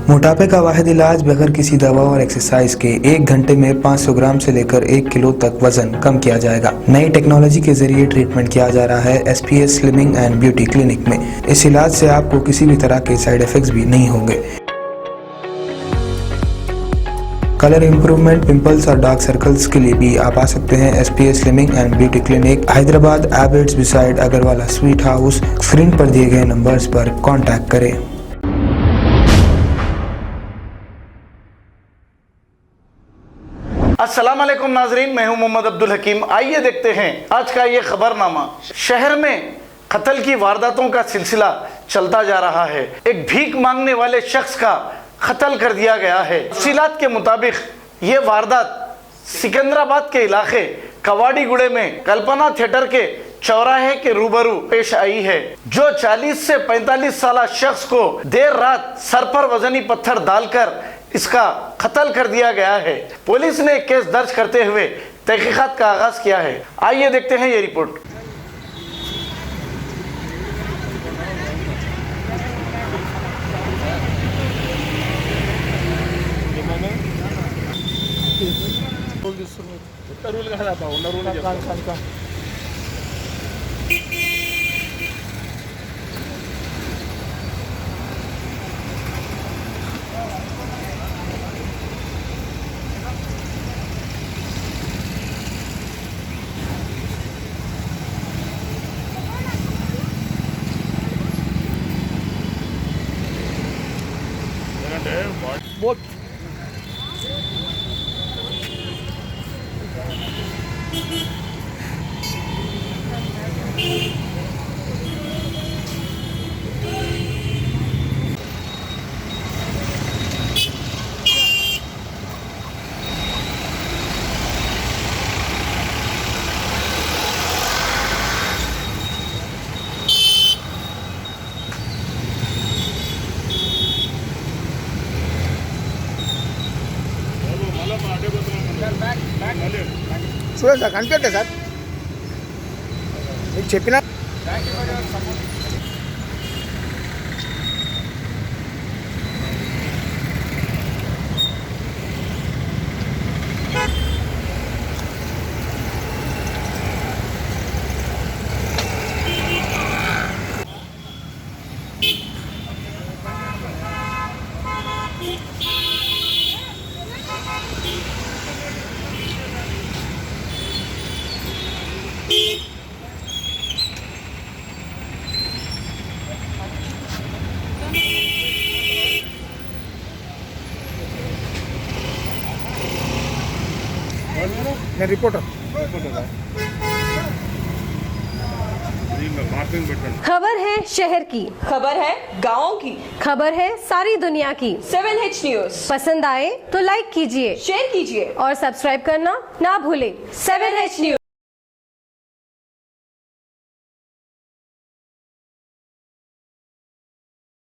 मोटापे का वाहिद इलाज बगैर किसी दवा और एक्सरसाइज के 1 घंटे में 500 ग्राम से लेकर 1 किलो तक वजन कम किया जाएगा। नई टेक्नोलॉजी के जरिए ट्रीटमेंट किया जा रहा है SPS slimming and beauty clinic में। इस इलाज से आपको किसी भी तरह के साइड इफेक्ट्स भी नहीं होंगे। कलर इंप्रूवमेंट, पिंपल्स और डार्क सर्कल्स के लिए भी आप आ सकते हैं SPS slimming and beauty clinic, Hyderabad, Abids beside Agarwala sweet house. Screen पर दिए गए नंबर्स पर कॉन्टैक्ट करें। अस्सलाम वालेकुम नाजरीन, मैं हूं मोहम्मद अब्दुल हकीम। आइए देखते हैं आज का ये खबरनामा। शहर में कत्ल की वारदातों का सिलसिला चलता जा रहा है। एक भीख मांगने वाले शख्स का कत्ल कर दिया गया है। तफसीलात के मुताबिक ये वारदात सिकंदराबाद के इलाके कवाड़ीगुड़े में कल्पना थिएटर के चौराहे के रूबरू पेश आई है, जो 40 से 45 साल शख्स को देर रात सर पर वजनी पत्थर डालकर इसका कत्ल कर दिया गया है। पुलिस ने केस दर्ज करते हुए तहकीकात का आगाज किया है। आइए देखते हैं ये रिपोर्ट। बहुत చూడండి సార్, కనిపెట్టే సార్ మీకు చెప్పిన मैं रिपोर्टर। खबर है शहर की, खबर है गाँव की, खबर है सारी दुनिया की। 7H न्यूज पसंद आए तो लाइक कीजिए, शेयर कीजिए और सब्सक्राइब करना ना भूलें। 7H news.